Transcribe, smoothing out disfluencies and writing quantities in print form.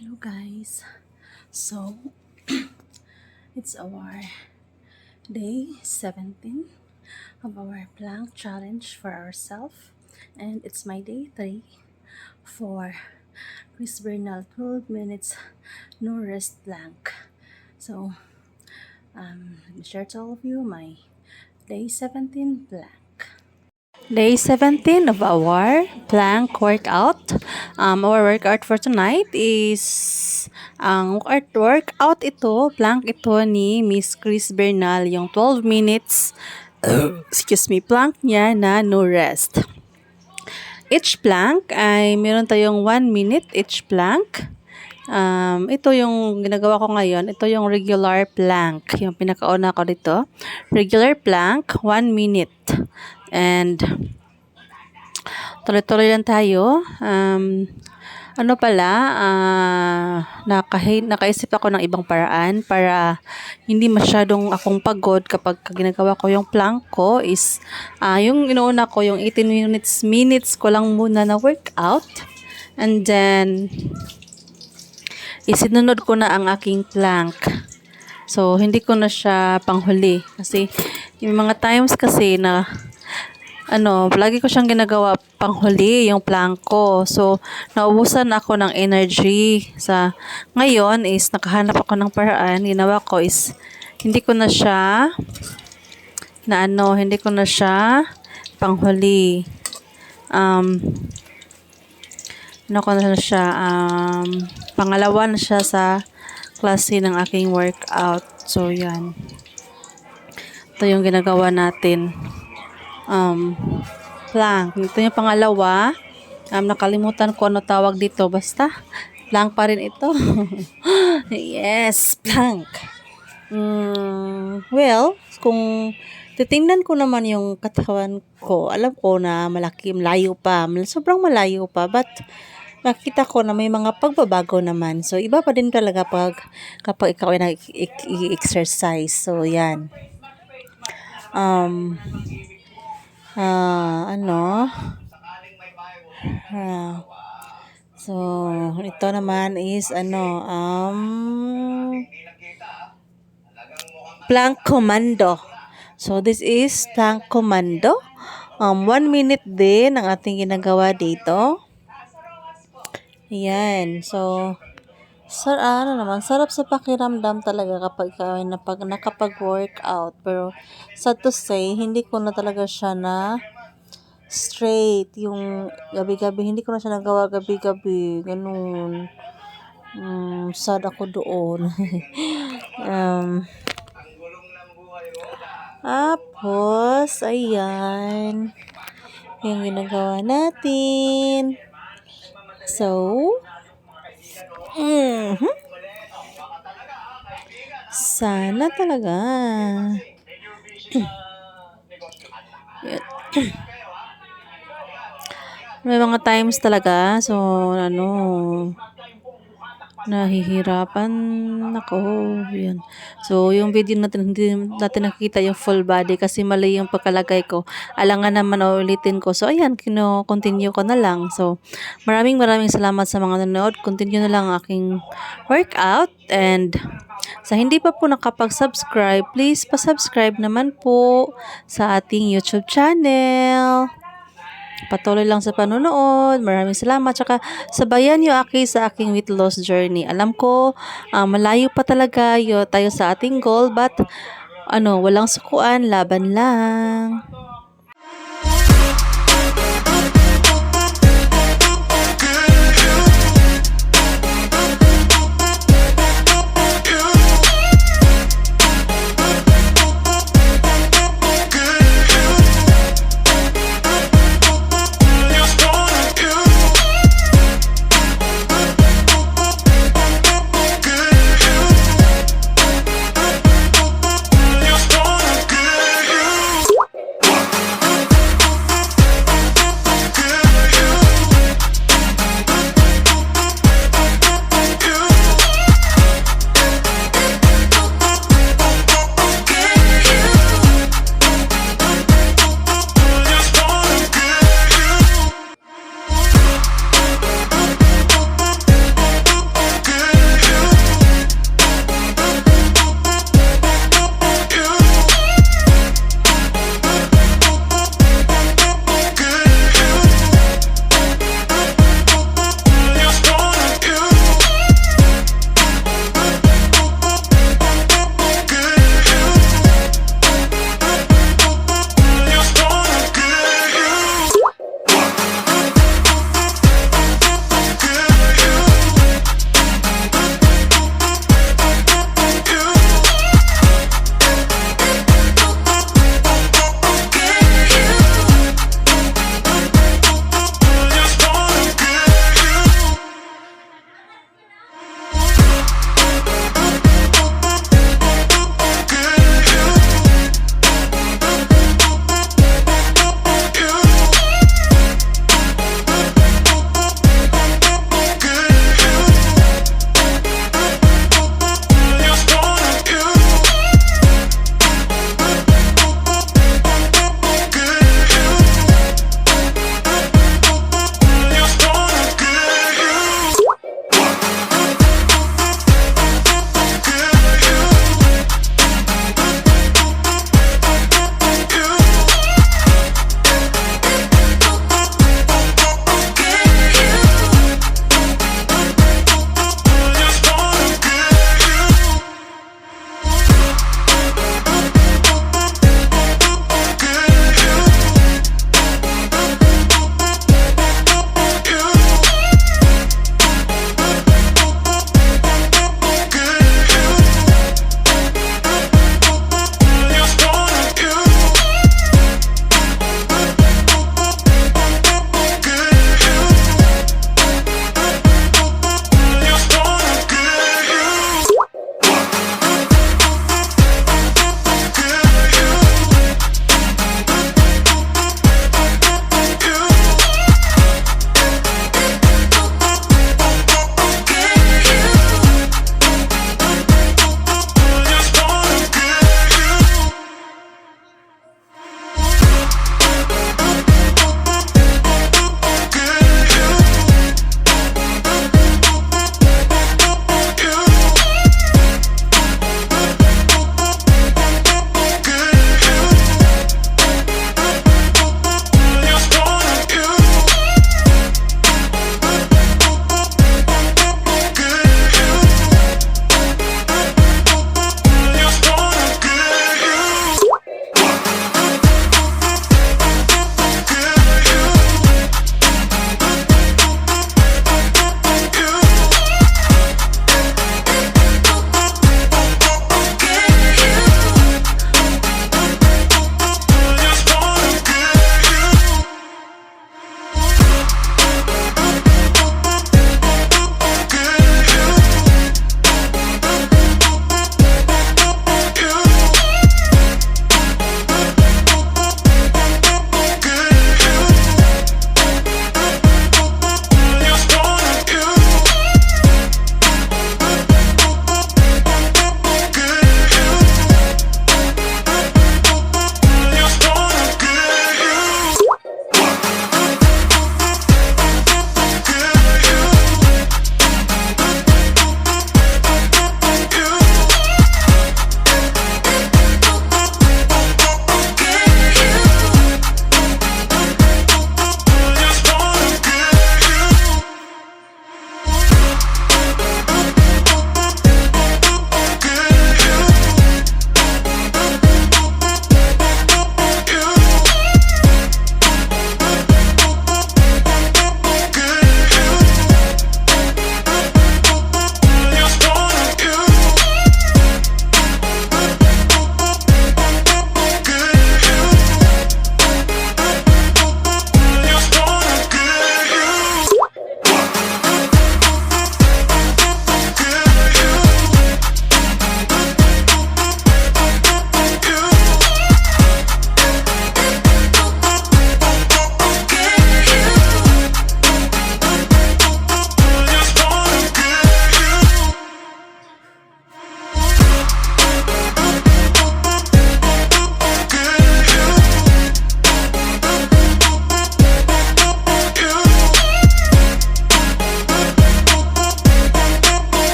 Hello guys, so it's our day 17 of our plank challenge for ourselves, and it's my day 3 for Chris Bernal 12 minutes no rest plank. So let me share to all of you my day 17 plank. Day 17 of our plank workout. Our workout for tonight is ang workout ito, plank ito ni Miss Chris Bernal, yung 12 minutes excuse me, plank niya na no rest. Each plank ay meron tayong 1 minute each plank. Ito yung ginagawa ko ngayon. Ito yung regular plank. Yung pinakauna ko dito. Regular plank, 1 minute. And tuloy-tuloy lang tayo. Nakaisip ako ng ibang paraan para hindi masyadong akong pagod kapag ginagawa ko yung plank ko is yung inuuna ko yung 18 minutes ko lang muna na workout, and then isinunod ko na ang aking plank. So hindi ko na siya panghuli kasi yung mga times kasi na lagi ko siyang ginagawa panghuli yung plank ko. So, naubusan ako ng energy. Ngayon is nakahanap ako ng paraan. Ginawa ko is hindi ko na siya panghuli. Pangalawa na siya sa klase ng aking workout. So, yan. Ito yung ginagawa natin. Plank. Ito yung pangalawa. Nakalimutan ko ano tawag dito. Basta, plank pa rin ito. Yes, plank. Well, kung titingnan ko naman yung katawan ko, alam ko na malayo pa. Sobrang malayo pa. But, nakita ko na may mga pagbabago naman. So, iba pa din talaga kapag ikaw ay nag-exercise. So, yan. So, ito naman is plank commando. So, this is plank commando. 1 minute din ang ating ginagawa dito. Ayan. So, sarap sa pakiramdam talaga kapag nakapag-workout. Pero, sad to say, hindi ko na talaga siya na straight. Yung gabi-gabi, hindi ko na siya nagawa gabi-gabi. Ganun. Sad ako doon. Tapos, ayan. Yung ginagawa natin. So, sana talaga. May mga times talaga, so, nahihirapan ako. Yan. So, yung video natin, hindi natin nakikita yung full body kasi mali yung pagkalagay ko. Alangan naman ulitin ko. So, ayan, continue ko na lang. So, maraming salamat sa mga nanonood. Continue na lang ang aking workout. And sa hindi pa po nakapag-subscribe, please pa-subscribe naman po sa ating YouTube channel. Patuloy lang sa panonood. Maraming salamat. Tsaka sabayan niyo sa aking weight loss journey. Alam ko, malayo pa talaga tayo sa ating goal. But, walang sukuan. Laban lang.